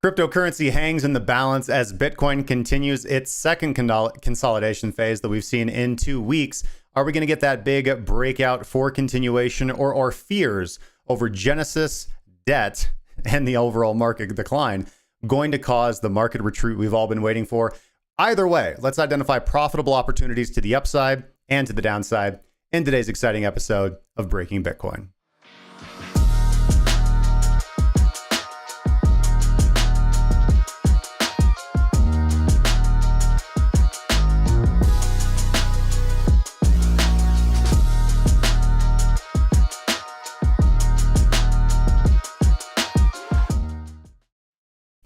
Cryptocurrency hangs in the balance as Bitcoin continues its second consolidation phase that we've seen in 2 weeks. Are we going to get that big breakout for continuation, or are fears over Genesis, debt, and the overall market decline going to cause the market retreat we've all been waiting for? Either way, let's identify profitable opportunities to the upside and to the downside in today's exciting episode of Breaking Bitcoin.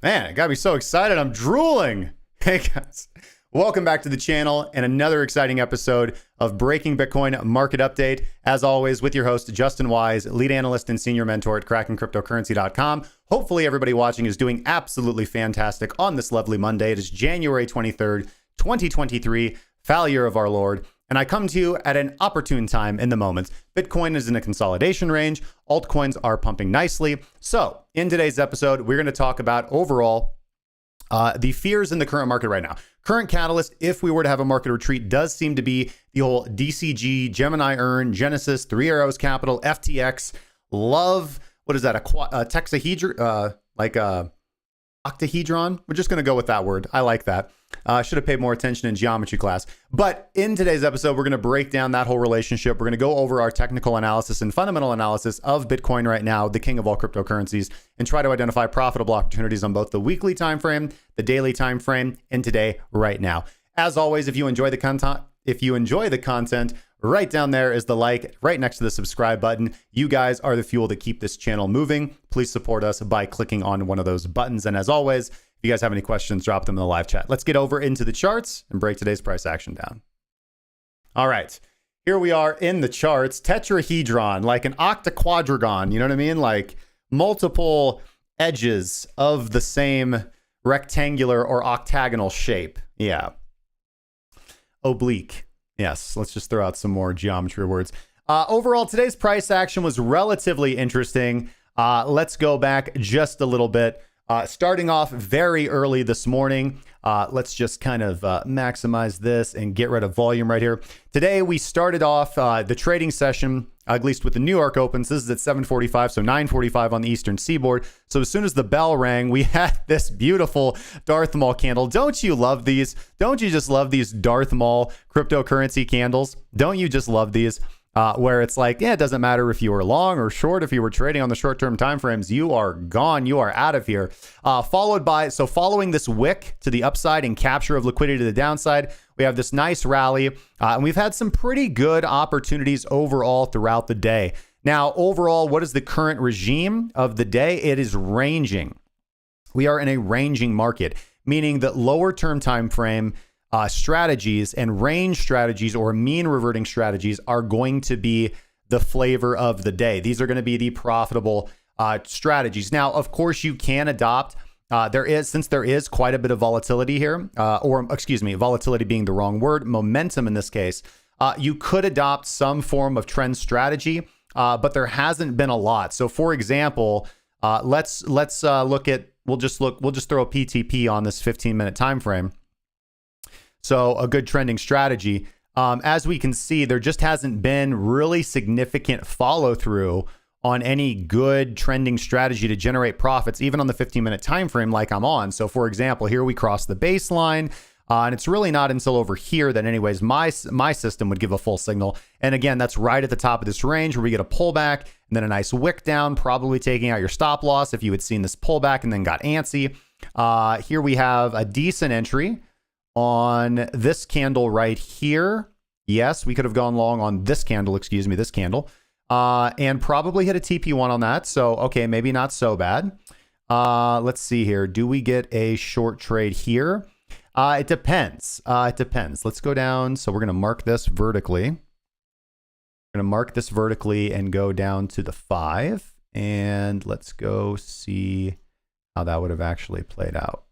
Man, it got me so excited. I'm drooling. Hey guys, welcome back to the channel and another exciting episode of Breaking Bitcoin Market Update. As always, with your host, Justin Wise, lead analyst and senior mentor at KrakenCryptocurrency.com. Hopefully everybody watching is doing absolutely fantastic on this lovely Monday. It is January 23rd, 2023, foul year of our Lord. And I come to you at an opportune time in the moment. Bitcoin is in a consolidation range. Altcoins are pumping nicely. So in today's episode, we're going to talk about overall the fears in the current market right now. Current catalyst, if we were to have a market retreat, does seem to be the whole DCG, Gemini Earn, Genesis, Three Arrows Capital, FTX, Love. What is that? A texahedron, like a octahedron. We're just going to go with that word. I like that. Should have paid more attention in geometry class. But in today's episode, we're going to break down that whole relationship. We're going to go over our technical analysis and fundamental analysis of Bitcoin right now, the king of all cryptocurrencies, and try to identify profitable opportunities on both the weekly time frame, the daily time frame, and today, right now. As always, if you enjoy the content, right down there is the like, right next to the subscribe button. You guys are the fuel that keep this channel moving. Please support us by clicking on one of those buttons. And as always, if you guys have any questions, drop them in the live chat. Let's get over into the charts and break today's price action down. All right, here we are in the charts. Tetrahedron, like an octaquadragon, you know what I mean? Like multiple edges of the same rectangular or octagonal shape. Yeah. Oblique. Yes, let's just throw out some more geometry words. Overall, today's price action was relatively interesting. Let's go back just a little bit. Starting off very early this morning, let's just kind of maximize this and get rid of volume right here. Today, we started off the trading session, at least with the New York opens. This is at 7:45, so 9:45 on the Eastern Seaboard. So as soon as the bell rang, we had this beautiful Darth Maul candle. Don't you love these? Don't you just love these Darth Maul cryptocurrency candles? Don't you just love these? Where it's like, yeah, it doesn't matter if you were long or short. If you were trading on the short-term timeframes, you are gone. You are out of here. Following this wick to the upside and capture of liquidity to the downside, we have this nice rally, and we've had some pretty good opportunities overall throughout the day. Now, overall, what is the current regime of the day? It is ranging. We are in a ranging market, meaning that lower-term time frame strategies and range strategies or mean reverting strategies are going to be the flavor of the day. These are going to be the profitable strategies. Now, of course, you can adopt. Since there is quite a bit of volatility here, volatility being the wrong word, momentum in this case, you could adopt some form of trend strategy, but there hasn't been a lot. So, for example, let's look at. We'll just throw a PTP on this 15-minute time frame. So a good trending strategy. As we can see, there just hasn't been really significant follow through on any good trending strategy to generate profits, even on the 15-minute time frame like I'm on. So for example, here we cross the baseline, and it's really not until over here that anyways, my system would give a full signal. And again, that's right at the top of this range where we get a pullback and then a nice wick down, probably taking out your stop loss if you had seen this pullback and then got antsy. Here we have a decent entry on this candle right here. Yes, we could have gone long on this candle, and probably hit a TP1 on that. So, okay, maybe not so bad. Let's see here. Do we get a short trade here? It depends. Let's go down. So we're going to mark this vertically. We're going to mark this vertically and go down to the 5. And let's go see how that would have actually played out.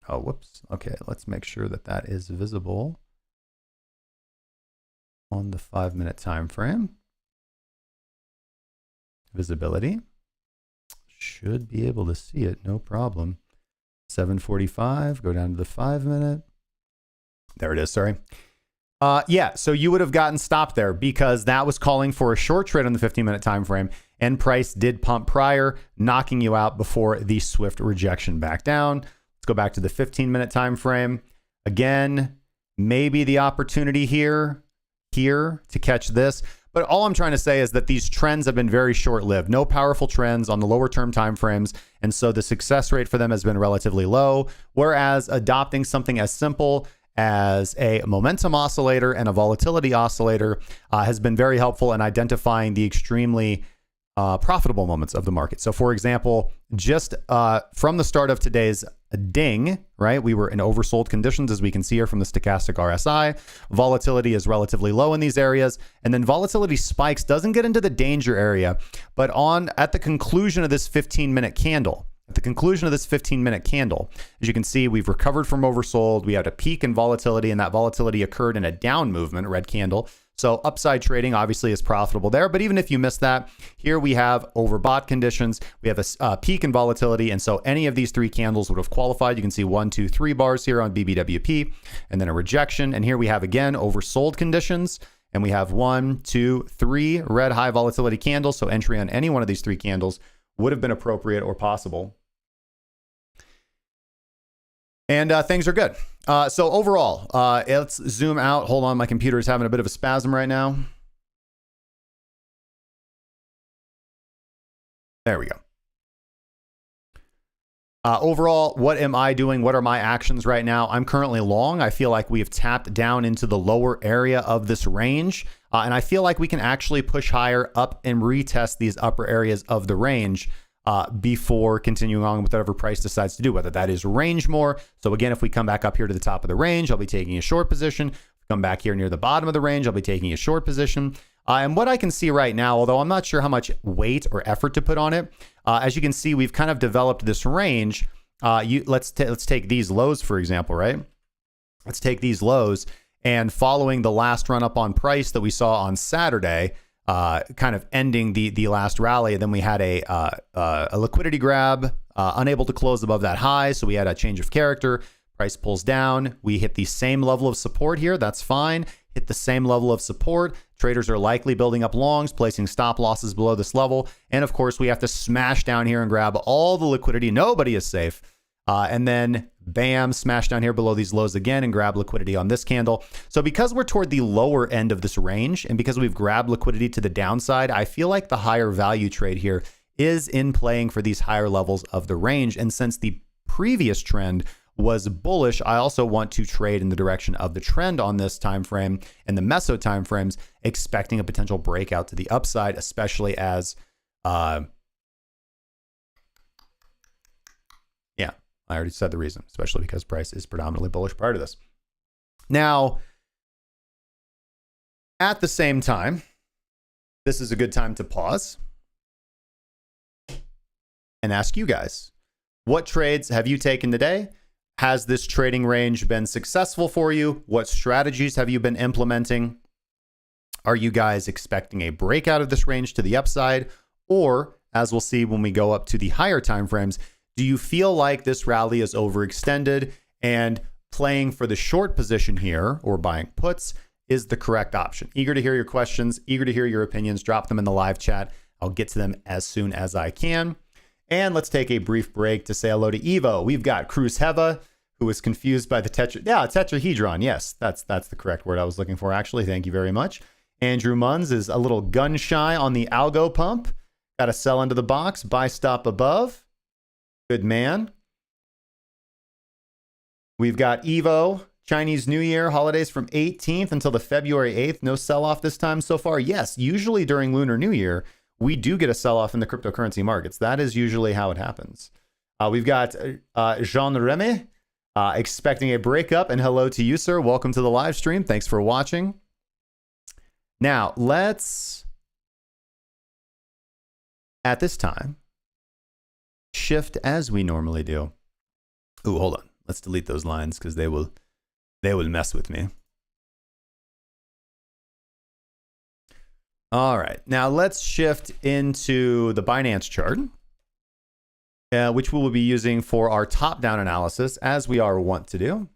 Oh, whoops. Okay, let's make sure that that is visible on the 5-minute time frame. Visibility. should be able to see it, no problem. 7:45, go down to the 5 minute. There it is, sorry. Yeah, so you would have gotten stopped there because that was calling for a short trade on the 15-minute time frame, and price did pump prior, knocking you out before the swift rejection back down. Let's go back to the 15-minute time frame. Again, maybe the opportunity here to catch this. But all I'm trying to say is that these trends have been very short-lived. No powerful trends on the lower term time frames, and so the success rate for them has been relatively low, whereas adopting something as simple as a momentum oscillator and a volatility oscillator has been very helpful in identifying the extremely profitable moments of the market. So for example, just from the start of today's ding, right, we were in oversold conditions, as we can see here from the stochastic RSI. Volatility is relatively low in these areas, and then volatility spikes, doesn't get into the danger area, but at the conclusion of this 15-minute candle, as you can see, we've recovered from oversold. We had a peak in volatility, and that volatility occurred in a down movement, red candle. So upside trading obviously is profitable there. But even if you missed that, here we have overbought conditions. We have a peak in volatility. And so any of these three candles would have qualified. You can see 1, 2, 3 bars here on BBWP, and then a rejection. And here we have, again, oversold conditions. And we have 1, 2, 3 red high volatility candles. So entry on any one of these three candles would have been appropriate or possible. And things are good. So overall, let's zoom out. Hold on, my computer is having a bit of a spasm right now. There we go. Overall, what am I doing? What are my actions right now? I'm currently long. I feel like we have tapped down into the lower area of this range. And I feel like we can actually push higher up and retest these upper areas of the range before continuing on with whatever price decides to do, whether that is range more. So again, if we come back up here to the top of the range, I'll be taking a short position. If we come back here near the bottom of the range, I'll be taking a short position. And what I can see right now, although I'm not sure how much weight or effort to put on it, as you can see, we've kind of developed this range. Let's take these lows, for example, right? Let's take these lows, and following the last run up on price that we saw on Saturday, kind of ending the last rally. And then we had a liquidity grab, unable to close above that high. So we had a change of character. Price pulls down. We hit the same level of support here. That's fine. Hit the same level of support. Traders are likely building up longs, placing stop losses below this level. And of course, we have to smash down here and grab all the liquidity. Nobody is safe. And then bam, smash down here below these lows again and grab liquidity on this candle. So because we're toward the lower end of this range, and because we've grabbed liquidity to the downside, I feel like the higher value trade here is in playing for these higher levels of the range. And since the previous trend was bullish, I also want to trade in the direction of the trend on this time frame and the meso time frames, expecting a potential breakout to the upside, especially as I already said the reason, especially because price is predominantly bullish prior to this. Now, at the same time, this is a good time to pause and ask you guys, what trades have you taken today? Has this trading range been successful for you? What strategies have you been implementing? Are you guys expecting a breakout of this range to the upside? Or, as we'll see when we go up to the higher time frames, do you feel like this rally is overextended and playing for the short position here or buying puts is the correct option? Eager to hear your questions, eager to hear your opinions. Drop them in the live chat. I'll get to them as soon as I can. And let's take a brief break to say hello to Evo. We've got Cruz Heva, who was confused by the tetrahedron. Yes, that's the correct word I was looking for, actually. Thank you very much. Andrew Munns is a little gun shy on the algo pump. Got to sell into the box, buy stop above. Good man. We've got Evo, Chinese New Year, holidays from 18th until the February 8th. No sell-off this time so far. Yes, usually during Lunar New Year, we do get a sell-off in the cryptocurrency markets. That is usually how it happens. We've got Jean Remy expecting a breakup. And hello to you, sir. Welcome to the live stream. Thanks for watching. Now, let's, at this time, shift as we normally do. Ooh, hold on. Let's delete those lines because they will mess with me. All right. Now let's shift into the Binance chart. which we will be using for our top-down analysis, as we are wont to do.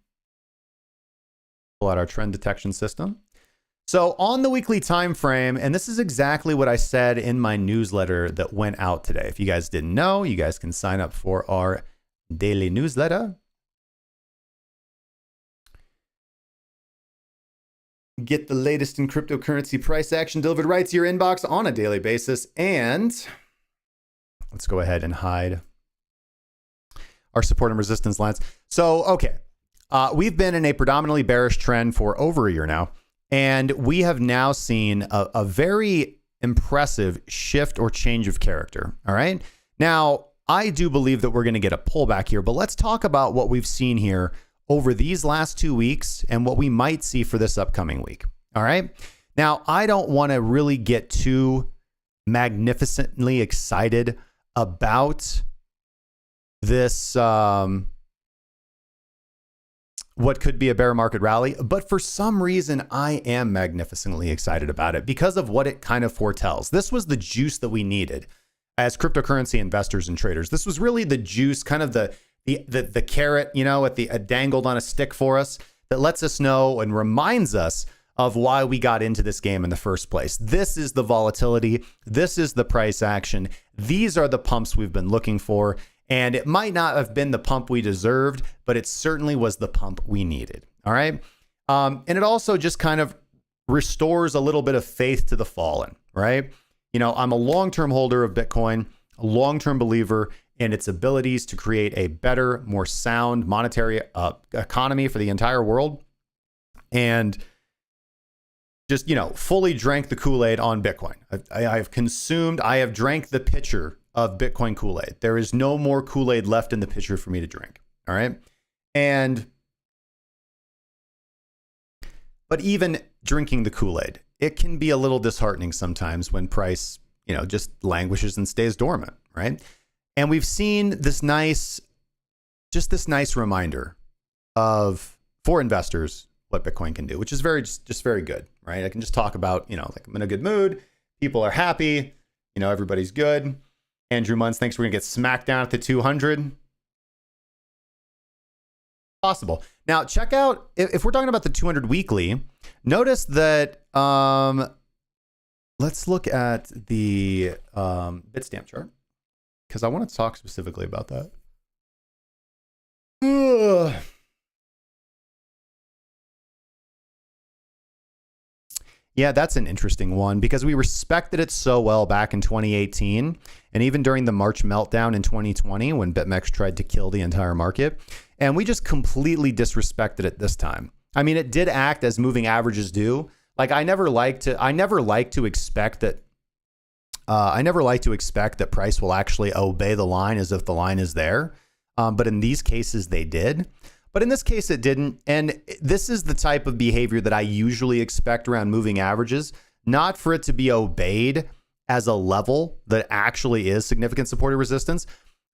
Pull out our trend detection system. So on the weekly time frame, and this is exactly what I said in my newsletter that went out today. If you guys didn't know, you guys can sign up for our daily newsletter. Get the latest in cryptocurrency price action delivered right to your inbox on a daily basis. And let's go ahead and hide our support and resistance lines. So, okay, we've been in a predominantly bearish trend for over a year now. And we have now seen a very impressive shift or change of character. All right. Now, I do believe that we're going to get a pullback here, but let's talk about what we've seen here over these last 2 weeks and what we might see for this upcoming week. All right. Now, I don't want to really get too magnificently excited about this, what could be a bear market rally, but for some reason I am magnificently excited about it because of what it kind of foretells. This was the juice that we needed as cryptocurrency investors and traders. This was really the juice, kind of the carrot, you know, dangled on a stick for us that lets us know and reminds us of why we got into this game in the first place. This is the volatility. This is the price action. These are the pumps we've been looking for. And it might not have been the pump we deserved, but it certainly was the pump we needed. All right. And it also just kind of restores a little bit of faith to the fallen, right? You know, I'm a long-term holder of Bitcoin, a long-term believer in its abilities to create a better, more sound monetary economy for the entire world. And just, you know, fully drank the Kool-Aid on Bitcoin. I have drank the pitcher of Bitcoin Kool-Aid. There is no more Kool-Aid left in the pitcher for me to drink. All right. But even drinking the Kool-Aid, it can be a little disheartening sometimes when price, you know, just languishes and stays dormant. Right. And we've seen this nice reminder for investors, what Bitcoin can do, which is just very good. Right. I can just talk about, you know, like I'm in a good mood. People are happy. You know, everybody's good. Andrew Munz thinks we're going to get smacked down at the 200. Possible. Now, check out, if we're talking about the 200 weekly, notice that, let's look at the Bitstamp chart, because I want to talk specifically about that. Yeah, that's an interesting one because we respected it so well back in 2018 and even during the March meltdown in 2020 when BitMEX tried to kill the entire market. And we just completely disrespected it this time. I mean, it did act as moving averages do. Like I never like to expect that price will actually obey the line as if the line is there. But in these cases, they did. But in this case, it didn't. And this is the type of behavior that I usually expect around moving averages, not for it to be obeyed as a level that actually is significant support or resistance,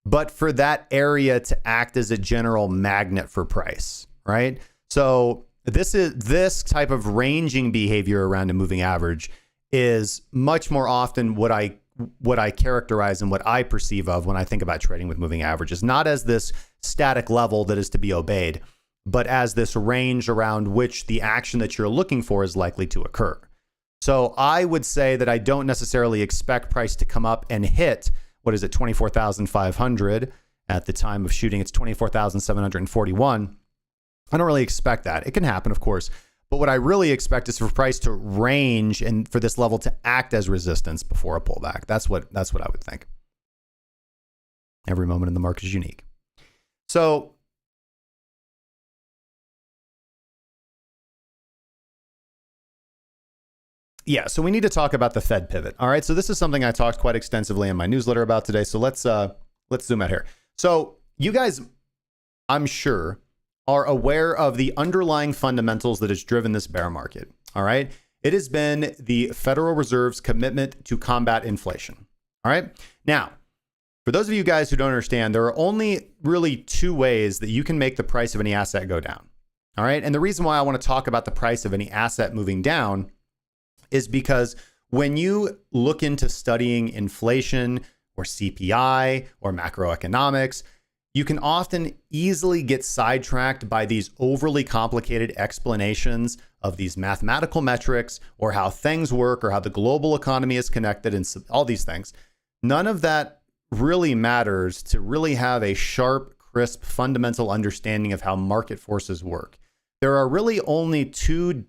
but for that area to act as a general magnet for price, right? So this type of ranging behavior around a moving average is much more often what I characterize and what I perceive of when I think about trading with moving averages, not as this static level that is to be obeyed, but as this range around which the action that you're looking for is likely to occur. So I would say that I don't necessarily expect price to come up and hit, 24,500 at the time of shooting. It's 24,741. I don't really expect that. It can happen, of course. But what I really expect is for price to range and for this level to act as resistance before a pullback. That's what I would think. Every moment in the market is unique. So yeah, so we need to talk about the Fed pivot. All right, so this is something I talked quite extensively in my newsletter about today. So let's zoom out here. So you guys, I'm sure, are aware of the underlying fundamentals that has driven this bear market. All right. It has been the Federal Reserve's commitment to combat inflation. All right. Now, for those of you guys who don't understand, there are only really two ways that you can make the price of any asset go down. All right. And the reason why I want to talk about the price of any asset moving down is because when you look into studying inflation, or CPI or macroeconomics, you can often easily get sidetracked by these overly complicated explanations of these mathematical metrics or how things work or how the global economy is connected and all these things. None of that really matters to really have a sharp, crisp, fundamental understanding of how market forces work. There are really only two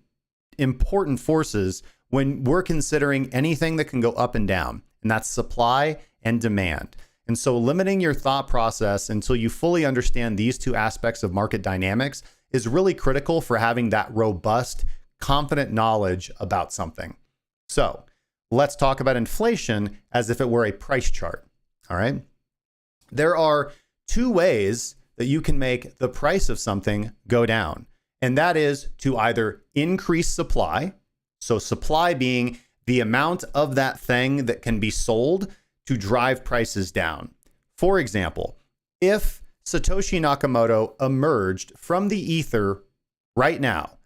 important forces when we're considering anything that can go up and down, and that's supply and demand. And so limiting your thought process until you fully understand these two aspects of market dynamics is really critical for having that robust, confident knowledge about something. So let's talk about inflation as if it were a price chart. All right. There are two ways that you can make the price of something go down. And that is to either increase supply. So supply being the amount of that thing that can be sold to drive prices down. For example, if Satoshi Nakamoto emerged from the ether right now,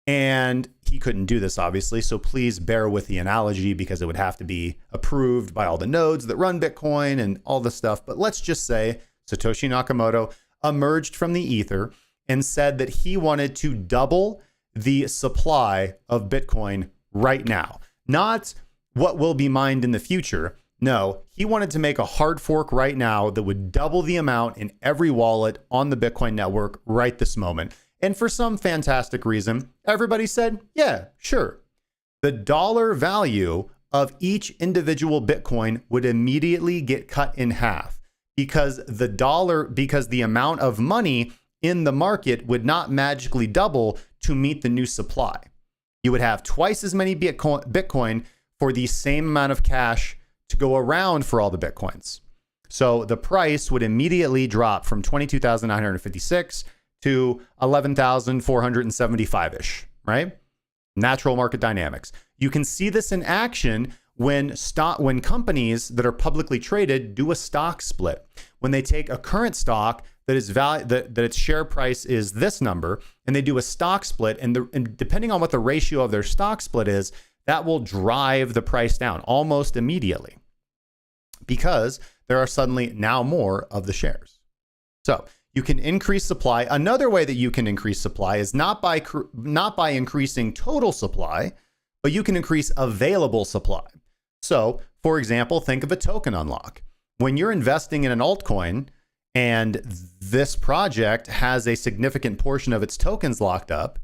and he couldn't do this, obviously, so please bear with the analogy because it would have to be approved by all the nodes that run Bitcoin and all the stuff. But let's just say Satoshi Nakamoto emerged from the ether and said that he wanted to double the supply of Bitcoin right now. Not what will be mined in the future. No, he wanted to make a hard fork right now that would double the amount in every wallet on the Bitcoin network right this moment. And for some fantastic reason, everybody said, yeah, sure. The dollar value of each individual Bitcoin would immediately get cut in half because the amount of money in the market would not magically double to meet the new supply. You would have twice as many Bitcoin for the same amount of cash to go around for all the Bitcoins. So the price would immediately drop from 22,956 to 11,475-ish, right? Natural market dynamics. You can see this in action when companies that are publicly traded do a stock split. When they take a current stock that its share price is this number, and they do a stock split, and depending on what the ratio of their stock split is, that will drive the price down almost immediately because there are suddenly now more of the shares. So you can increase supply. Another way that you can increase supply is not by increasing total supply, but you can increase available supply. So, for example, think of a token unlock. When you're investing in an altcoin and this project has a significant portion of its tokens locked up,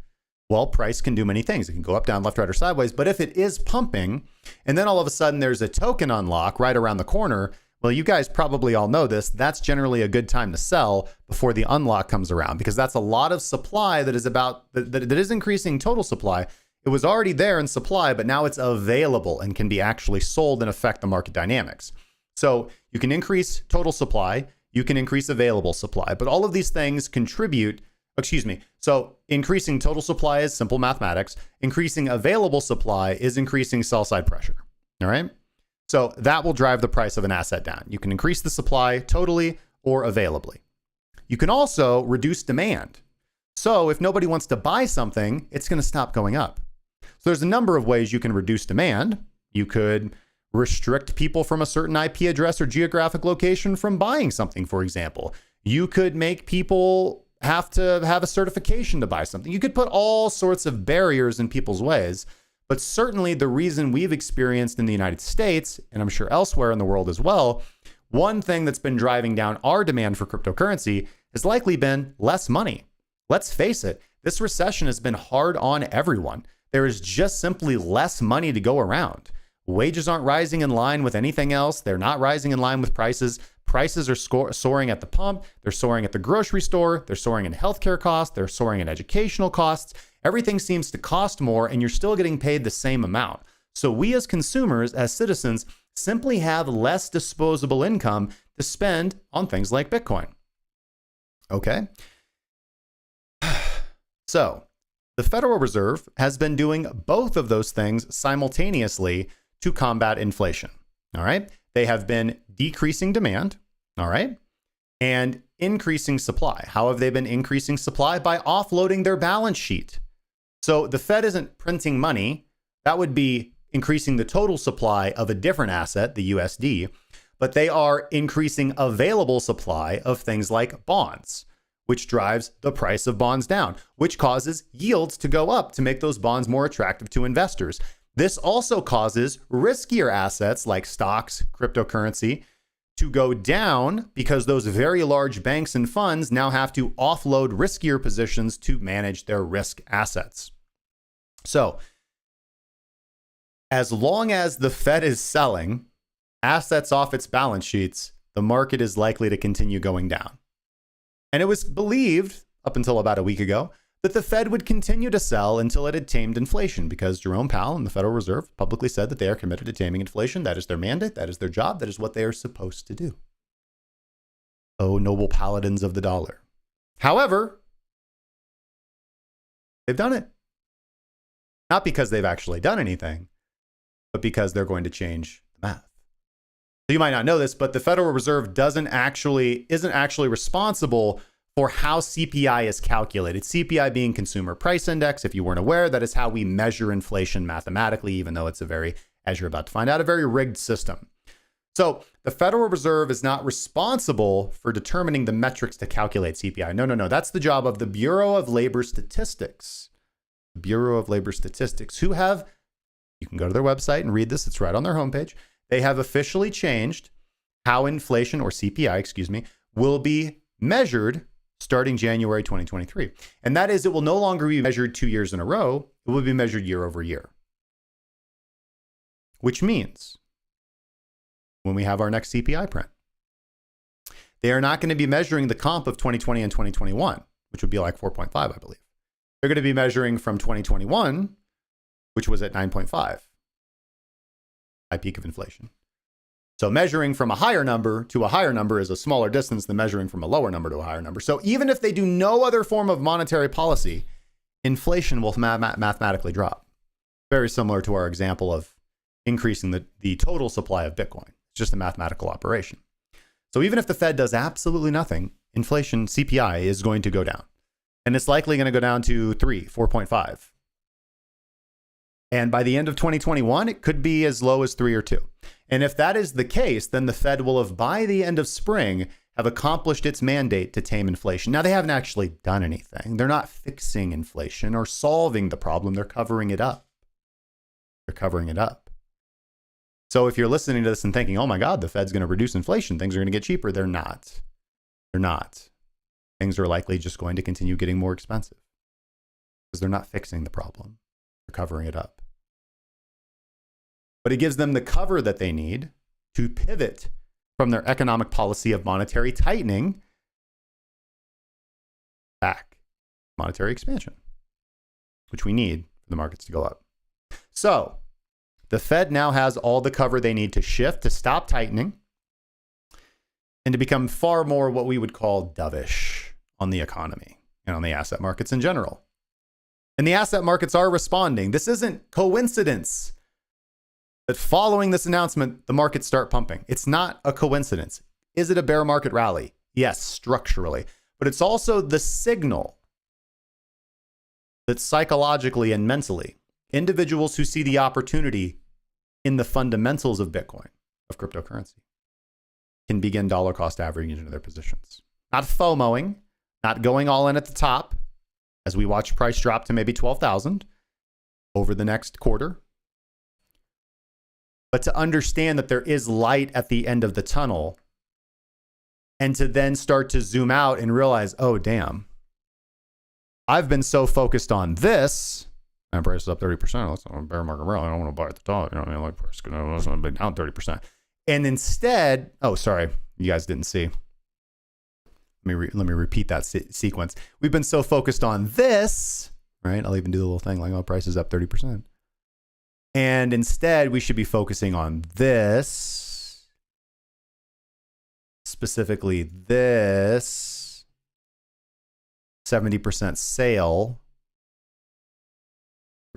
well, price can do many things. It can go up, down, left, right, or sideways. But if it is pumping, and then all of a sudden there's a token unlock right around the corner, well, you guys probably all know this. That's generally a good time to sell before the unlock comes around because that's a lot of supply that is increasing total supply. It was already there in supply, but now it's available and can be actually sold and affect the market dynamics. So you can increase total supply, you can increase available supply, but all of these things contribute. So increasing total supply is simple mathematics. Increasing available supply is increasing sell side pressure. All right. So that will drive the price of an asset down. You can increase the supply totally or availably. You can also reduce demand. So if nobody wants to buy something, it's going to stop going up. So there's a number of ways you can reduce demand. You could restrict people from a certain IP address or geographic location from buying something, for example. You could make people have to have a certification to buy something. You could put all sorts of barriers in people's ways. But certainly the reason we've experienced in the United States, and I'm sure elsewhere in the world as well, one thing that's been driving down our demand for cryptocurrency has likely been less money. Let's face it, this recession has been hard on everyone. There is just simply less money to go around. Wages aren't rising in line with anything else. They're not rising in line with prices. Prices are soaring at the pump. They're soaring at the grocery store. They're soaring in healthcare costs. They're soaring in educational costs. Everything seems to cost more, and you're still getting paid the same amount. So we as consumers, as citizens, simply have less disposable income to spend on things like Bitcoin. Okay. So the Federal Reserve has been doing both of those things simultaneously to combat inflation. All right. They have been decreasing demand. All right. And increasing supply. How have they been increasing supply? By offloading their balance sheet. So the Fed isn't printing money. That would be increasing the total supply of a different asset, the USD. but they are increasing available supply of things like bonds, which drives the price of bonds down, which causes yields to go up to make those bonds more attractive to investors. This also causes riskier assets like stocks, cryptocurrency, to go down because those very large banks and funds now have to offload riskier positions to manage their risk assets. So, as long as the Fed is selling assets off its balance sheets, the market is likely to continue going down. And it was believed up until about a week ago that the Fed would continue to sell until it had tamed inflation, because Jerome Powell and the Federal Reserve publicly said that they are committed to taming inflation. That is their mandate. That is their job. That is what they are supposed to do. Oh, noble paladins of the dollar. However, they've done it. Not because they've actually done anything, but because they're going to change the math. So you might not know this, but the Federal Reserve isn't actually responsible for how CPI is calculated. CPI being Consumer Price Index. If you weren't aware, that is how we measure inflation mathematically, even though it's a very, as you're about to find out, a very rigged system. So the Federal Reserve is not responsible for determining the metrics to calculate CPI. No. That's the job of the Bureau of Labor Statistics. Bureau of Labor Statistics, who have, you can go to their website and read this. It's right on their homepage. They have officially changed how inflation, or CPI, will be measured starting January 2023. And that is, it will no longer be measured 2 years in a row. It will be measured year over year. Which means when we have our next CPI print, they are not going to be measuring the comp of 2020 and 2021, which would be like 4.5, I believe. They're going to be measuring from 2021, which was at 9.5, high peak of inflation. So measuring from a higher number to a higher number is a smaller distance than measuring from a lower number to a higher number. So even if they do no other form of monetary policy, inflation will mathematically drop. Very similar to our example of increasing the total supply of Bitcoin. It's just a mathematical operation. So even if the Fed does absolutely nothing, inflation, CPI, is going to go down. And it's likely going to go down to 4.5. And by the end of 2021, it could be as low as 3 or 2. And if that is the case, then the Fed will have, by the end of spring, have accomplished its mandate to tame inflation. Now, they haven't actually done anything. They're not fixing inflation or solving the problem. They're covering it up. They're covering it up. So if you're listening to this and thinking, oh my God, the Fed's going to reduce inflation, things are going to get cheaper, they're not. They're not. Things are likely just going to continue getting more expensive because they're not fixing the problem. They're covering it up. But it gives them the cover that they need to pivot from their economic policy of monetary tightening back monetary expansion, which we need for the markets to go up. So the Fed now has all the cover they need to shift, to stop tightening, and to become far more what we would call dovish on the economy and on the asset markets in general. And the asset markets are responding. This isn't coincidence that following this announcement, the markets start pumping. It's not a coincidence. Is it a bear market rally? Yes, structurally. But it's also the signal that psychologically and mentally, individuals who see the opportunity in the fundamentals of Bitcoin, of cryptocurrency, can begin dollar cost averaging into their positions. Not FOMOing, not going all in at the top, as we watch price drop to maybe 12,000 over the next quarter, but to understand that there is light at the end of the tunnel, and to then start to zoom out and realize, oh, damn, I've been so focused on this, and price is up 30%. That's not a bear market rally. I don't want to buy at the top. You know what I mean? Like, price is going to be down 30%. And instead, oh, sorry, you guys didn't see. Let me repeat that sequence. We've been so focused on this, right? I'll even do the little thing like, oh, price is up 30%. And instead, we should be focusing on this, specifically this 70% sale.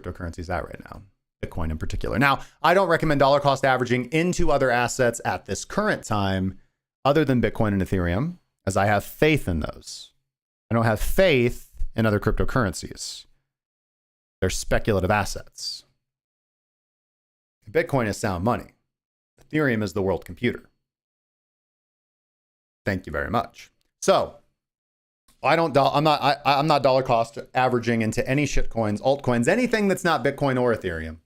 Cryptocurrency is at right now, Bitcoin in particular. Now, I don't recommend dollar cost averaging into other assets at this current time, other than Bitcoin and Ethereum, as I have faith in those. I don't have faith in other cryptocurrencies. They're speculative assets. Bitcoin is sound money. Ethereum is the world computer. Thank you very much. So I'm not dollar cost averaging into any shitcoins, altcoins, anything that's not Bitcoin or Ethereum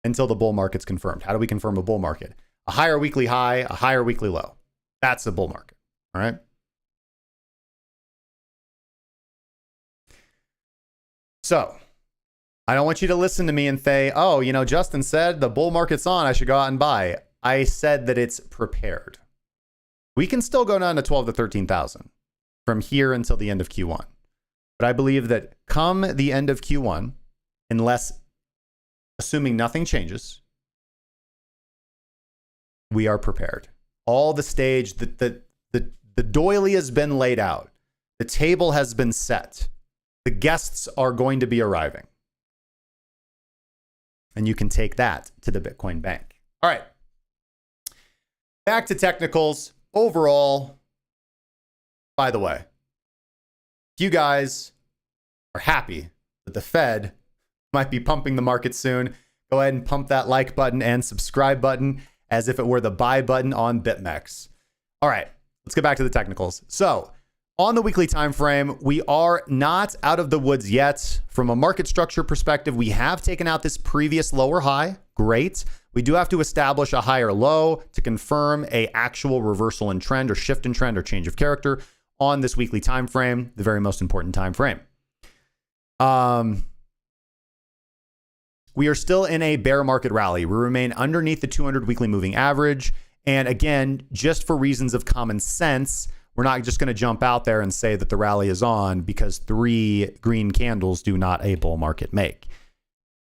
until the bull market's confirmed. How do we confirm a bull market? A higher weekly high, a higher weekly low. That's a bull market. All right. So I don't want you to listen to me and say, oh, Justin said the bull market's on, I should go out and buy. I said that it's prepared. We can still go down to 12 to 13,000 from here until the end of Q1. But I believe that come the end of Q1, assuming nothing changes, we are prepared. All the stage, the doily has been laid out. The table has been set. The guests are going to be arriving. And you can take that to the Bitcoin Bank. All right. Back to technicals. Overall, by the way, if you guys are happy that the Fed might be pumping the market soon, go ahead and pump that like button and subscribe button as if it were the buy button on BitMEX. All right, let's get back to the technicals. So on the weekly time frame, we are not out of the woods yet. From a market structure perspective, we have taken out this previous lower high. Great. We do have to establish a higher low to confirm a actual reversal in trend or shift in trend or change of character on this weekly time frame, the very most important time frame. We are still in a bear market rally. We remain underneath the 200 weekly moving average. And again, just for reasons of common sense, we're not just going to jump out there and say that the rally is on because 3 green candles do not a bull market make.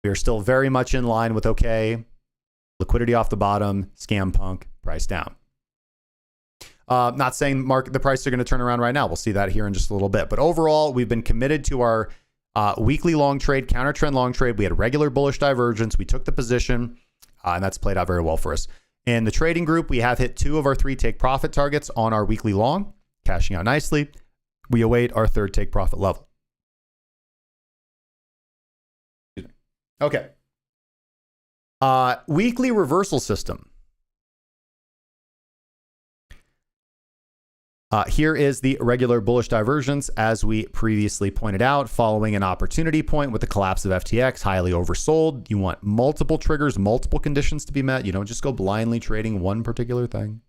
We are still very much in line with okay, liquidity off the bottom, scam punk, price down. Not saying the prices are going to turn around right now. We'll see that here in just a little bit. But overall, we've been committed to our weekly long trade, counter trend long trade. We had regular bullish divergence. We took the position, and that's played out very well for us. In the trading group, we have hit 2 of our 3 take profit targets on our weekly long, cashing out nicely. We await our 3rd take profit level. Okay. Weekly reversal system. Here is the regular bullish divergence, as we previously pointed out, following an opportunity point with the collapse of FTX, highly oversold. You want multiple triggers, multiple conditions to be met. You don't just go blindly trading one particular thing.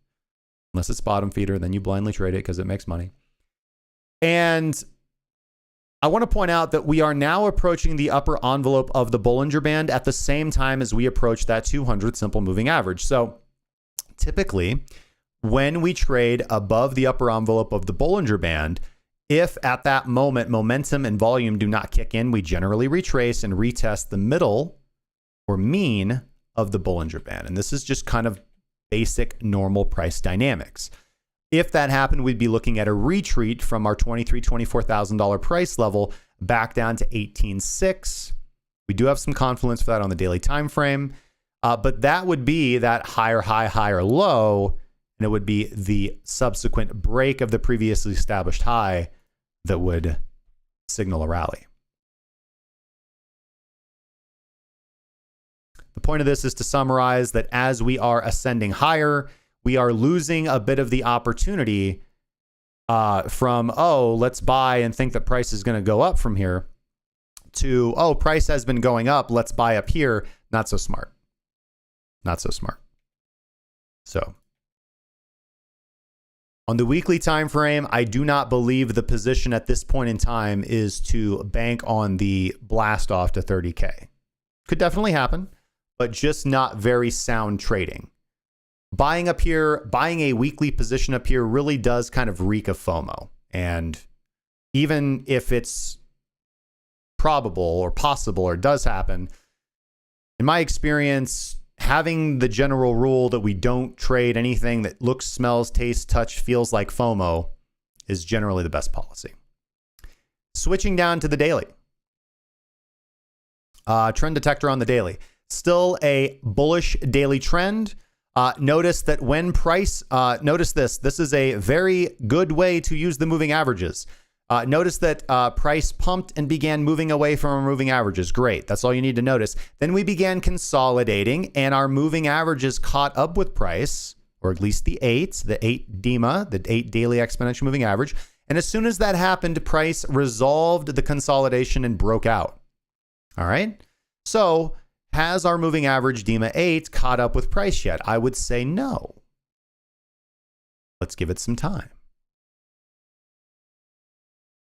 Unless it's bottom feeder, then you blindly trade it because it makes money. And I want to point out that we are now approaching the upper envelope of the Bollinger Band at the same time as we approach that 200 simple moving average. So typically, when we trade above the upper envelope of the Bollinger Band, if at that moment momentum and volume do not kick in, we generally retrace and retest the middle or mean of the Bollinger Band. And this is just kind of basic normal price dynamics. If that happened, we'd be looking at a retreat from our $23,000, $24,000 price level back down to 18.6. We do have some confluence for that on the daily time frame, but that would be that higher high, higher low. And it would be the subsequent break of the previously established high that would signal a rally. The point of this is to summarize that as we are ascending higher, we are losing a bit of the opportunity from, oh, let's buy and think that price is going to go up from here, to, oh, price has been going up, let's buy up here. Not so smart. Not so smart. So on the weekly time frame, I do not believe the position at this point in time is to bank on the blast off to 30K. Could definitely happen, but just not very sound trading. Buying up here, buying a weekly position up here really does kind of reek of FOMO. And even if it's probable or possible or does happen, in my experience, having the general rule that we don't trade anything that looks, smells, tastes, touch, feels like FOMO is generally the best policy. Switching down to the daily. Trend detector on the daily. Still a bullish daily trend. Notice that when price, notice this is a very good way to use the moving averages. Notice that price pumped and began moving away from our moving averages. Great. That's all you need to notice. Then we began consolidating and our moving averages caught up with price, or at least the 8 DEMA, the 8 daily exponential moving average. And as soon as that happened, price resolved the consolidation and broke out. All right. So has our moving average DEMA 8 caught up with price yet? I would say no. Let's give it some time.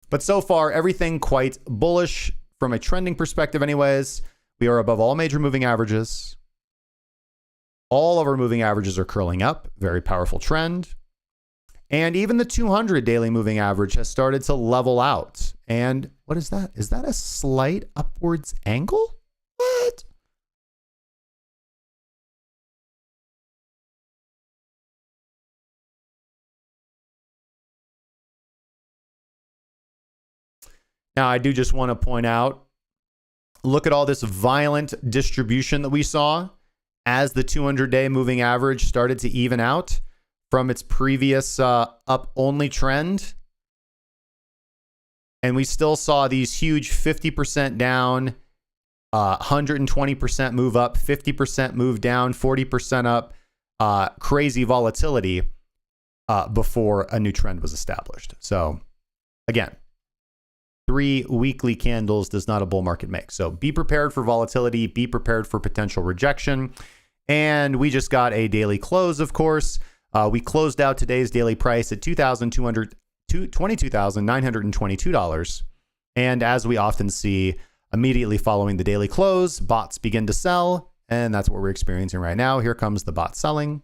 But so far, everything quite bullish from a trending perspective anyways. We are above all major moving averages. All of our moving averages are curling up. Very powerful trend. And even the 200 daily moving average has started to level out. And what is that? Is that a slight upwards angle? What? Now, I do just want to point out, look at all this violent distribution that we saw as the 200-day moving average started to even out from its previous up-only trend. And we still saw these huge 50% down, 120% move up, 50% move down, 40% up, crazy volatility before a new trend was established. So again, 3 weekly candles does not a bull market make. So be prepared for volatility, be prepared for potential rejection. And we just got a daily close, of course. We closed out today's daily price at $22,922. And as we often see, immediately following the daily close, bots begin to sell. And that's what we're experiencing right now. Here comes the bot selling.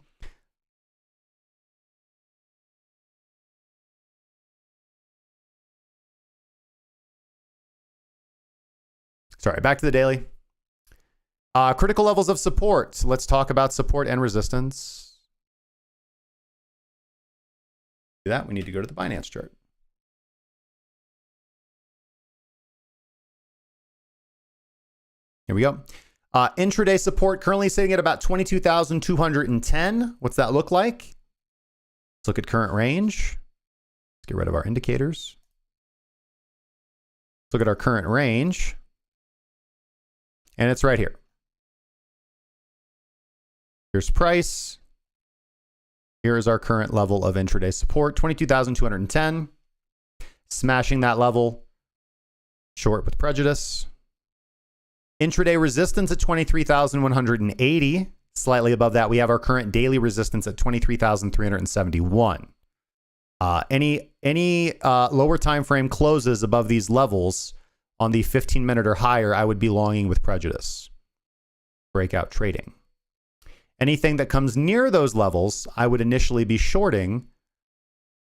Sorry, back to the daily. Critical levels of support. Let's talk about support and resistance. To do that, we need to go to the Binance chart. Here we go. Intraday support currently sitting at about 22,210. What's that look like? Let's look at current range. Let's get rid of our indicators. Let's look at our current range. And it's right here. Here's price. Here is our current level of intraday support, 22,210. Smashing that level. Short with prejudice. Intraday resistance at 23,180. Slightly above that, we have our current daily resistance at 23,371. Any lower time frame closes above these levels on the 15-minute or higher, I would be longing with prejudice. Breakout trading. Anything that comes near those levels, I would initially be shorting,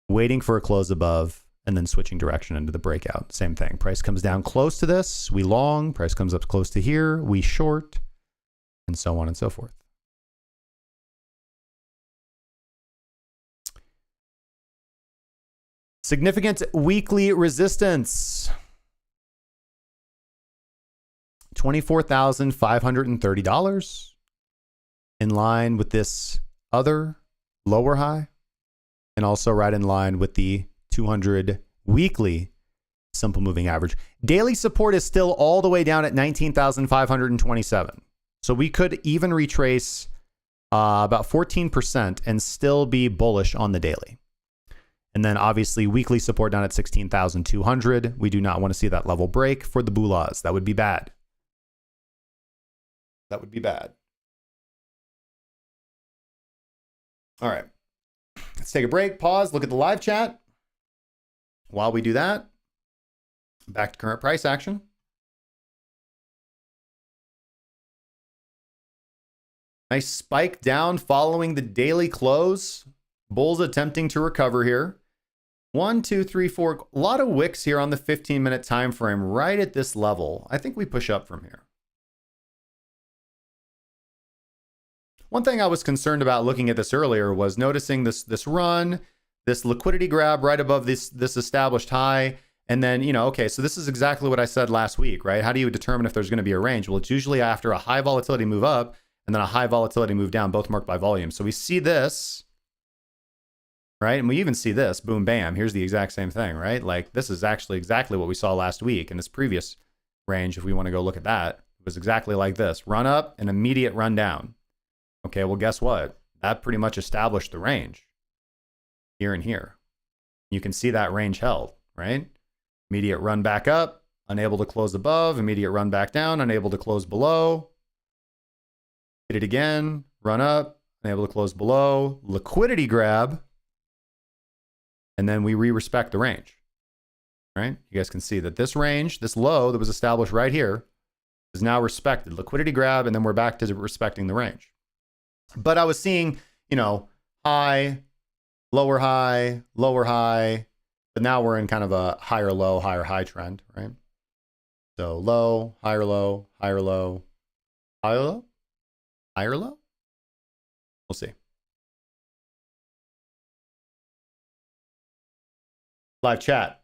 waiting for a close above, and then switching direction into the breakout. Same thing. Price comes down close to this, we long. Price comes up close to here, we short, and so on and so forth. Significant weekly resistance. $24,530, in line with this other lower high, and also right in line with the 200 weekly simple moving average. Daily support is still all the way down at 19,527. So we could even retrace about 14% and still be bullish on the daily. And then obviously weekly support down at 16,200. We do not want to see that level break for the Bulas. That would be bad. That would be bad. All right. Let's take a break, pause, look at the live chat. While we do that, back to current price action. Nice spike down following the daily close. Bulls attempting to recover here. 1, 2, 3, 4. A lot of wicks here on the 15-minute time frame right at this level. I think we push up from here. One thing I was concerned about looking at this earlier was noticing this run, this liquidity grab right above this established high. And then, okay, so this is exactly what I said last week, right? How do you determine if there's going to be a range? Well, it's usually after a high volatility move up and then a high volatility move down, both marked by volume. So we see this, right? And we even see this, boom, bam. Here's the exact same thing, right? Like this is actually exactly what we saw last week in this previous range. If we want to go look at that, it was exactly like this. Run up and immediate run down. Okay, well, guess what? that pretty much established the range here and here. You can see that range held, right? Immediate run back up, unable to close above, immediate run back down, unable to close below. Hit it again, run up, unable to close below, liquidity grab, and then we re-respect the range, right? You guys can see that this range, this low that was established right here, is now respected. Liquidity grab, and then we're back to respecting the range. But I was seeing, you know, high, lower high, lower high, but now we're in kind of a higher low, higher high trend, right? So low, higher low, higher low, higher low, higher low. We'll see. Live chat.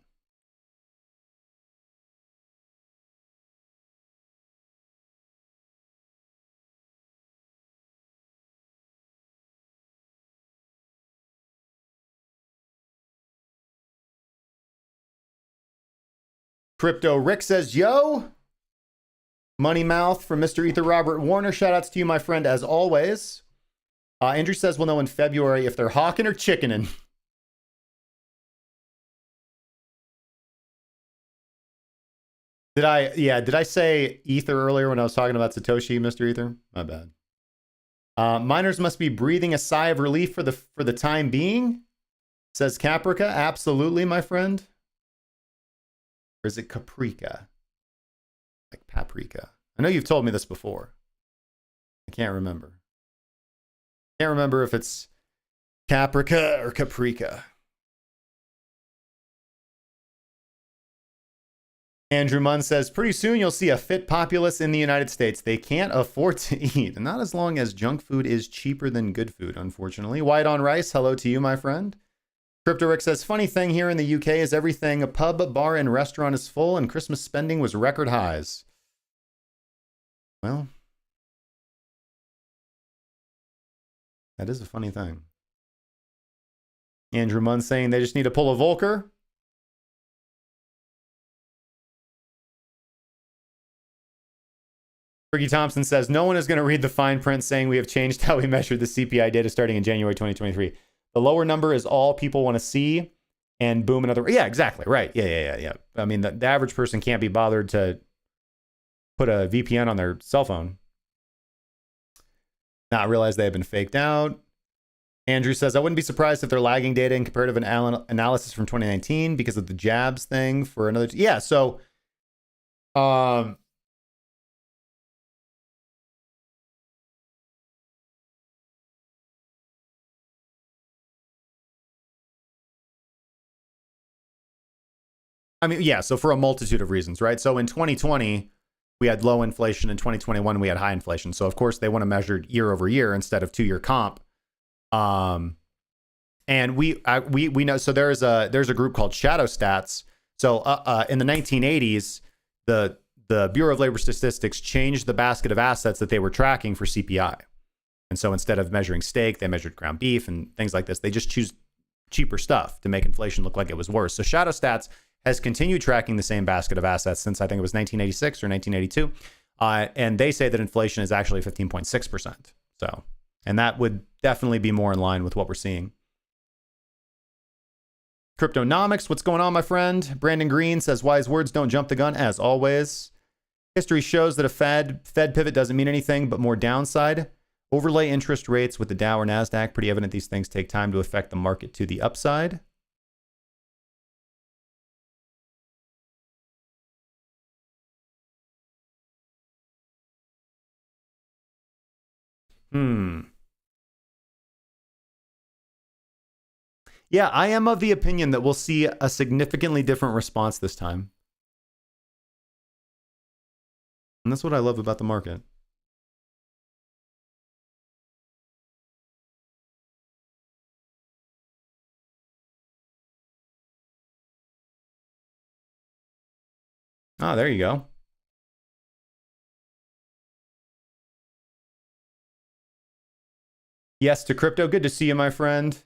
Crypto Rick says, yo. Money Mouth from Mr. Ether Robert Warner. Shout outs to you, my friend, as always. Andrew says we'll know in February if they're hawking or chickening. Did I say Ether earlier when I was talking about Satoshi, Mr. Ether? My bad. Miners must be breathing a sigh of relief for the time being, says Caprica. Absolutely, my friend. Or is it Caprica? Like paprika. I know you've told me this before. I can't remember. Can't remember if it's Caprica or Caprica. Andrew Munn says, pretty soon you'll see a fit populace in the United States. They can't afford to eat. Not as long as junk food is cheaper than good food, unfortunately. White on Rice, hello to you, my friend. Crypto Rick says, funny thing here in the UK is everything, a pub, bar, and restaurant is full, and Christmas spending was record highs. Well, that is a funny thing. Andrew Munn saying they just need to pull a Volcker. Ricky Thompson says, no one is going to read the fine print saying we have changed how we measured the CPI data starting in January 2023. The lower number is all people want to see, and boom, another. Yeah, exactly. Right. Yeah. I mean, the average person can't be bothered to put a VPN on their cell phone. Not realize they have been faked out. Andrew says, I wouldn't be surprised if they're lagging data in comparative analysis from 2019 because of the jabs thing for another. Yeah. So, I mean, yeah, so for a multitude of reasons, right? So in 2020, we had low inflation. In 2021, we had high inflation. So of course they want to measure year over year instead of 2-year comp. And we know, so there's a group called Shadow Stats. So in the 1980s, the Bureau of Labor Statistics changed the basket of assets that they were tracking for CPI. And so instead of measuring steak, they measured ground beef and things like this. They just choose cheaper stuff to make inflation look like it was worse. So Shadow Stats has continued tracking the same basket of assets since I think it was 1986 or 1982. And they say that inflation is actually 15.6%. So, and that would definitely be more in line with what we're seeing. Cryptonomics, what's going on, my friend? Brandon Green says, wise words don't jump the gun, as always. History shows that a Fed pivot doesn't mean anything but more downside. Overlay interest rates with the Dow or NASDAQ. Pretty evident these things take time to affect the market to the upside. Yeah, I am of the opinion that we'll see a significantly different response this time. And that's what I love about the market. Ah, there you go. Yes to crypto. Good to see you, my friend.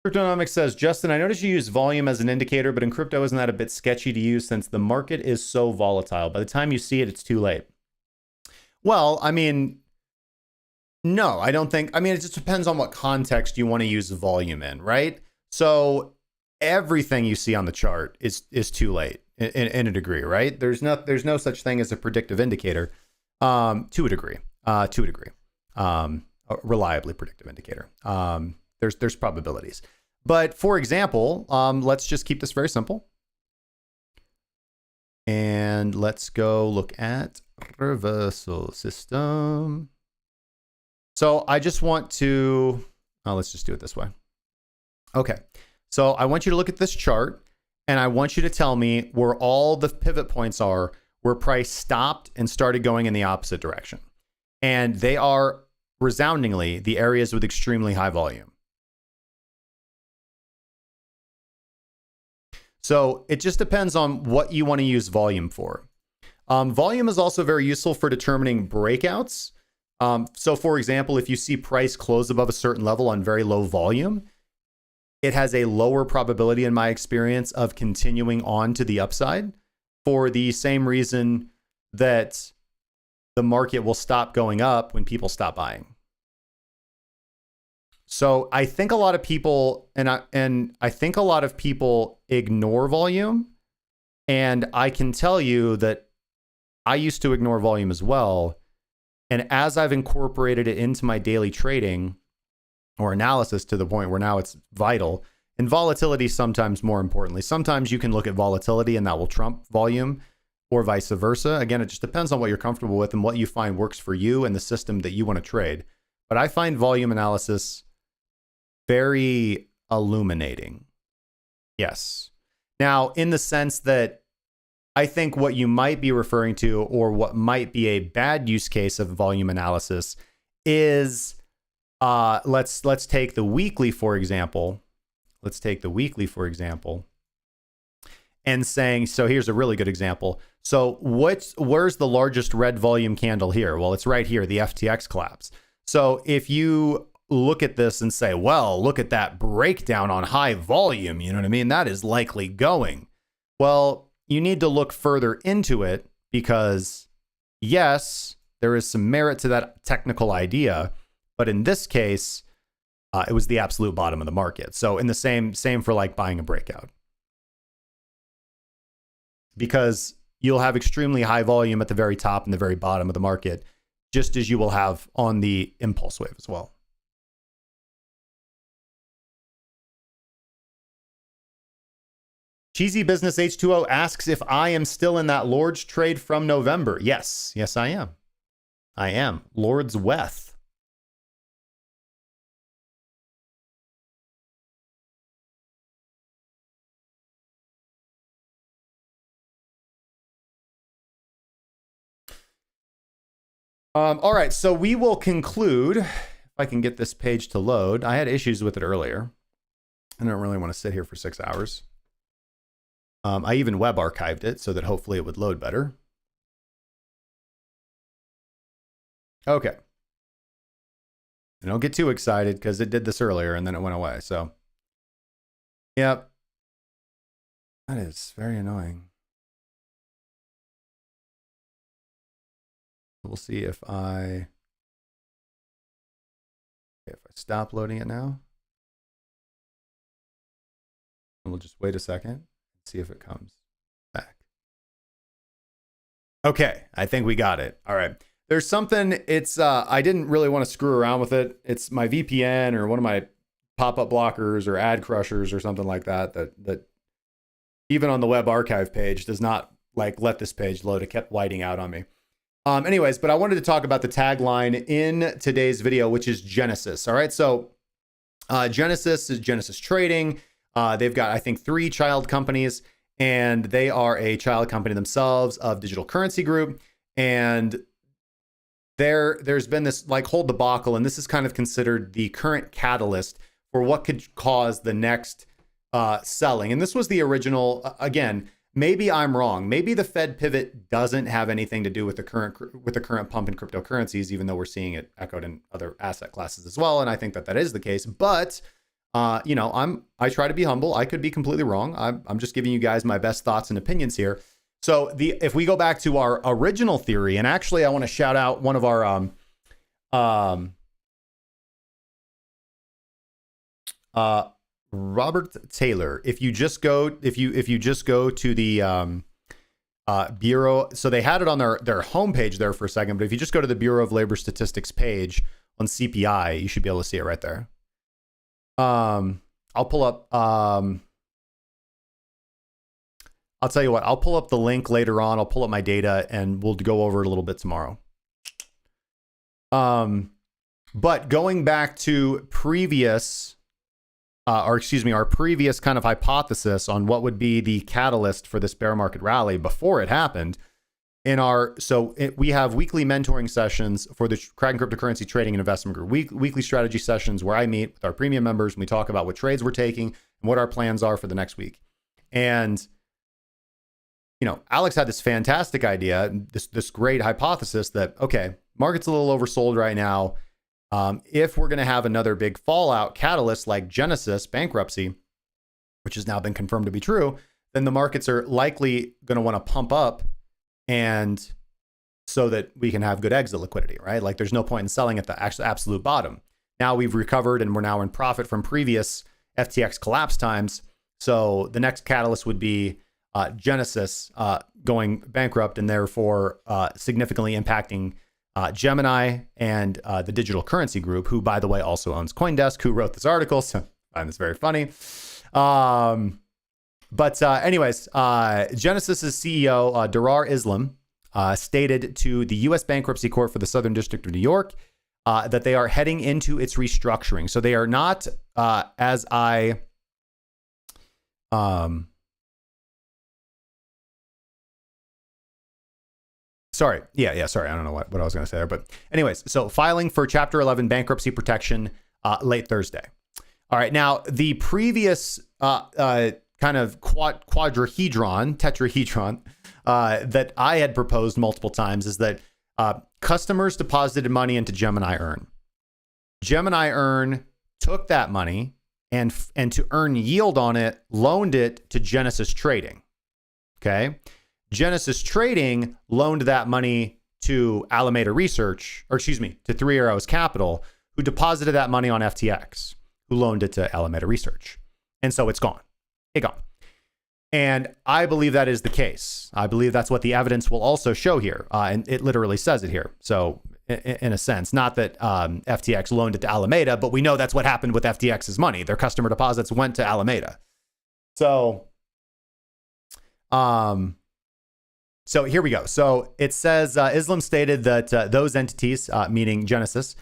Cryptonomics says, Justin, I noticed you use volume as an indicator, but in crypto, isn't that a bit sketchy to use since the market is so volatile? By the time you see it, it's too late. Well, I mean, no, I don't think. I mean, it just depends on what context you want to use volume in, right? So everything you see on the chart is too late in a degree, right? There's no such thing as a predictive indicator, to a degree, a reliably predictive indicator. There's probabilities, but for example, let's just keep this very simple, and let's go look at reversal system. So I just want to, let's just do it this way. Okay. So I want you to look at this chart, and I want you to tell me where all the pivot points are, where price stopped and started going in the opposite direction. And they are resoundingly the areas with extremely high volume. So it just depends on what you want to use volume for. Volume is also very useful for determining breakouts. So for example, if you see price close above a certain level on very low volume, it has a lower probability, in my experience, of continuing on to the upside, for the same reason that the market will stop going up when people stop buying. So I think a lot of people, and I think a lot of people ignore volume, and I can tell you that I used to ignore volume as well. And as I've incorporated it into my daily trading or analysis to the point where now it's vital, and volatility sometimes more importantly. Sometimes you can look at volatility and that will trump volume, or vice versa. Again, it just depends on what you're comfortable with and what you find works for you and the system that you want to trade. But I find volume analysis very illuminating. Yes. Now, in the sense that I think what you might be referring to, or what might be a bad use case of volume analysis, is let's take the weekly, for example. Let's take the weekly, for example, and saying, so here's a really good example. So where's the largest red volume candle here? Well, it's right here, the FTX collapse. So if you look at this and say, well, look at that breakdown on high volume, you know what I mean? That is likely going. Well, you need to look further into it, because yes, there is some merit to that technical idea, but in this case, it was the absolute bottom of the market. So in the same for like buying a breakout, because you'll have extremely high volume at the very top and the very bottom of the market, just as you will have on the impulse wave as well. Cheesy Business H2O asks if I am still in that Lords trade from November. Yes, I am. I am. Lords Weth. All right, so we will conclude. If I can get this page to load. I had issues with it earlier. I don't really want to sit here for 6 hours. I even web archived it so that hopefully it would load better. Okay. And don't get too excited, because it did this earlier and then it went away. So, yep. That is very annoying. We'll see if I stop loading it now. And we'll just wait a second and see if it comes back. Okay, I think we got it. All right. There's something, it's I didn't really want to screw around with it. It's my VPN or one of my pop-up blockers or ad crushers or something like that that even on the web archive page does not like let this page load. It kept whiting out on me. Anyways, but I wanted to talk about the tagline in today's video, which is Genesis. All right, so Genesis is Genesis Trading. They've got, I think, 3 child companies, and they are a child company themselves of Digital Currency Group. And there's been this like whole debacle, and this is kind of considered the current catalyst for what could cause the next selling. And this was the original, again, maybe I'm wrong. Maybe the Fed pivot doesn't have anything to do with the current pump in cryptocurrencies, even though we're seeing it echoed in other asset classes as well. And I think that is the case. But I try to be humble. I could be completely wrong. I'm just giving you guys my best thoughts and opinions here. So if we go back to our original theory, and actually I want to shout out one of our Robert Taylor. If you just go to the Bureau, so they had it on their homepage there for a second, but if you just go to the Bureau of Labor Statistics page on CPI, you should be able to see it right there. I'll pull up, I'll tell you what, I'll pull up the link later on. I'll pull up my data and we'll go over it a little bit tomorrow. But going back to previous, our previous kind of hypothesis on what would be the catalyst for this bear market rally before it happened. We have weekly mentoring sessions for the Kraken Cryptocurrency Trading and Investment Group, weekly strategy sessions where I meet with our premium members and we talk about what trades we're taking and what our plans are for the next week. And, Alex had this fantastic idea, this great hypothesis that, okay, market's a little oversold right now. If we're going to have another big fallout catalyst like Genesis bankruptcy, which has now been confirmed to be true, then the markets are likely going to want to pump up, and so that we can have good exit liquidity, right? Like there's no point in selling at the absolute bottom. Now we've recovered and we're now in profit from previous FTX collapse times. So the next catalyst would be Genesis going bankrupt and therefore significantly impacting Gemini and the Digital Currency Group, who, by the way, also owns CoinDesk, who wrote this article. So I find this very funny. Anyways, Genesis's CEO, Darar Islam, stated to the U.S. Bankruptcy Court for the Southern District of New York that they are heading into its restructuring. So they are not, Sorry. Sorry. I don't know what I was going to say there. But anyways, so filing for Chapter 11 bankruptcy protection late Thursday. All right. Now, the previous kind of tetrahedron that I had proposed multiple times is that customers deposited money into Gemini Earn. Gemini Earn took that money and to earn yield on it, loaned it to Genesis Trading. Okay. Genesis Trading loaned that money to Alameda Research, to Three Arrows Capital, who deposited that money on FTX, who loaned it to Alameda Research. And so it's gone. It's gone. And I believe that is the case. I believe that's what the evidence will also show here. And it literally says it here. So in a sense, not that FTX loaned it to Alameda, but we know that's what happened with FTX's money. Their customer deposits went to Alameda. So here we go. So it says Islam stated that those entities, meaning Genesis,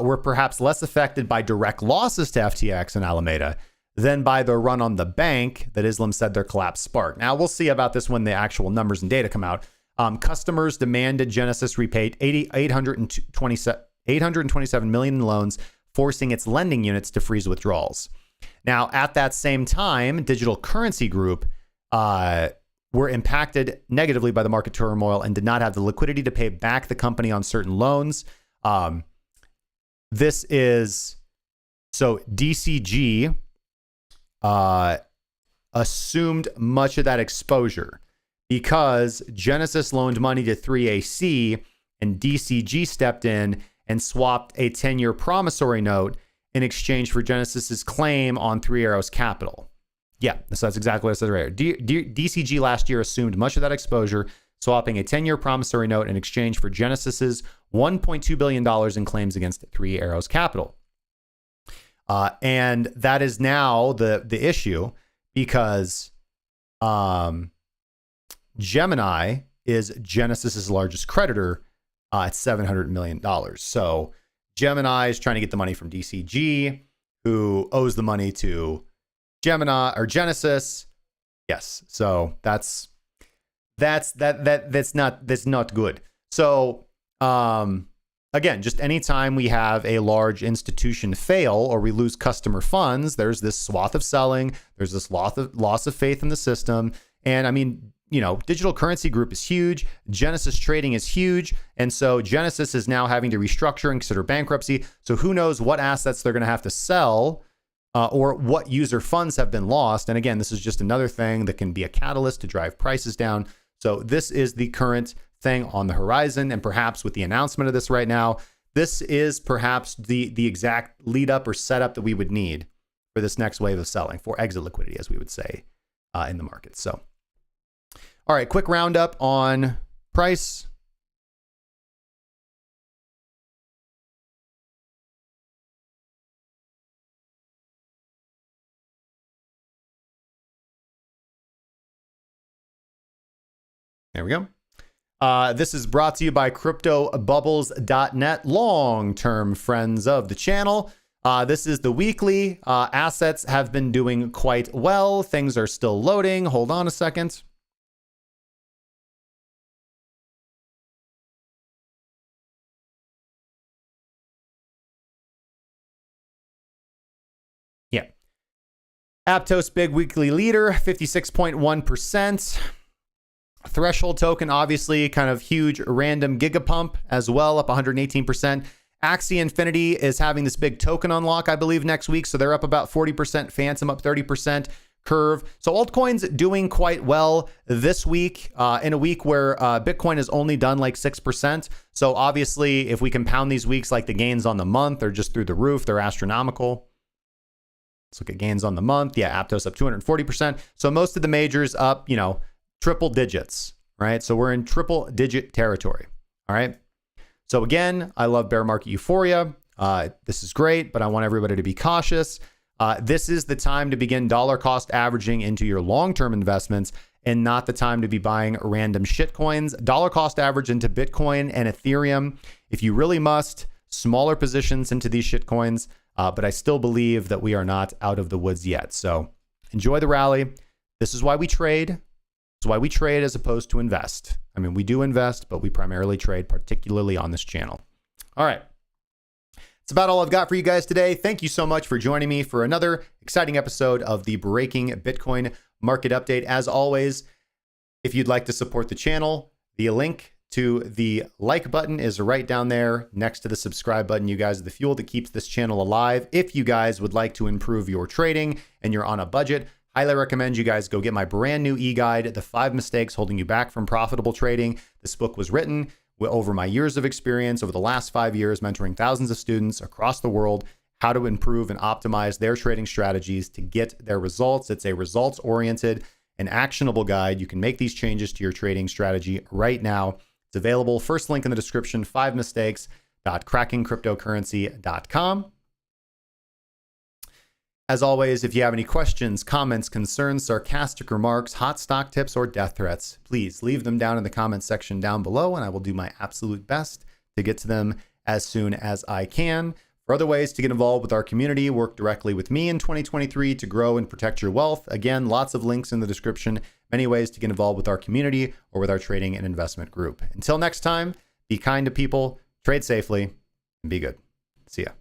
were perhaps less affected by direct losses to FTX and Alameda than by the run on the bank that Islam said their collapse sparked. Now, we'll see about this when the actual numbers and data come out. Customers demanded Genesis repay 827 million in loans, forcing its lending units to freeze withdrawals. Now, at that same time, Digital Currency Group were impacted negatively by the market turmoil and did not have the liquidity to pay back the company on certain loans. DCG assumed much of that exposure because Genesis loaned money to 3AC and DCG stepped in and swapped a 10-year promissory note in exchange for Genesis's claim on Three Arrows Capital. Yeah, so that's exactly what it says right here. DCG last year assumed much of that exposure, swapping a 10-year promissory note in exchange for Genesis's $1.2 billion in claims against Three Arrows Capital. And that is now the issue because Gemini is Genesis's largest creditor at $700 million. So Gemini is trying to get the money from DCG, who owes the money to Gemini or Genesis. Yes. So that's not good. So, again, just anytime we have a large institution fail or we lose customer funds, there's this swath of selling, there's this loss of faith in the system. And I mean, Digital Currency Group is huge. Genesis Trading is huge. And so Genesis is now having to restructure and consider bankruptcy. So who knows what assets they're going to have to sell or what user funds have been lost. And again, this is just another thing that can be a catalyst to drive prices down. So this is the current thing on the horizon. And perhaps with the announcement of this right now, this is perhaps the exact lead up or setup that we would need for this next wave of selling, for exit liquidity, as we would say in the market. So, all right, quick roundup on price. There we go. This is brought to you by CryptoBubbles.net, long-term friends of the channel. This is the weekly. Assets have been doing quite well. Things are still loading. Hold on a second. Yeah. Aptos big weekly leader, 56.1%. Threshold token, obviously, kind of huge random gigapump as well, up 118%. Axie Infinity is having this big token unlock, I believe, next week. So they're up about 40%. Phantom up 30%. Curve. So altcoins doing quite well this week, in a week where Bitcoin has only done like 6%. So obviously, if we compound these weeks, like the gains on the month are just through the roof, they're astronomical. Let's look at gains on the month. Yeah, Aptos up 240%. So most of the majors up, triple digits, right? So we're in triple digit territory. All right. So again, I love bear market euphoria. This is great, but I want everybody to be cautious. This is the time to begin dollar cost averaging into your long-term investments and not the time to be buying random shit coins. Dollar cost average into Bitcoin and Ethereum. If you really must, smaller positions into these shit coins. But I still believe that we are not out of the woods yet. So enjoy the rally. This is why we trade. It's why we trade as opposed to invest. I mean, we do invest, but we primarily trade, particularly on this channel. All right. That's about all I've got for you guys today. Thank you so much for joining me for another exciting episode of the Breaking Bitcoin Market Update. As always, if you'd like to support the channel, the link to the like button is right down there next to the subscribe button. You guys are the fuel that keeps this channel alive. If you guys would like to improve your trading and you're on a budget, highly recommend you guys go get my brand new e-guide, The 5 Mistakes Holding You Back from Profitable Trading. This book was written over my years of experience over the last 5 years, mentoring thousands of students across the world, how to improve and optimize their trading strategies to get their results. It's a results-oriented and actionable guide. You can make these changes to your trading strategy right now. It's available. First link in the description, 5mistakes.crackingcryptocurrency.com. As always, if you have any questions, comments, concerns, sarcastic remarks, hot stock tips, or death threats, please leave them down in the comments section down below, and I will do my absolute best to get to them as soon as I can. For other ways to get involved with our community, work directly with me in 2023 to grow and protect your wealth. Again, lots of links in the description, many ways to get involved with our community or with our trading and investment group. Until next time, be kind to people, trade safely, and be good. See ya.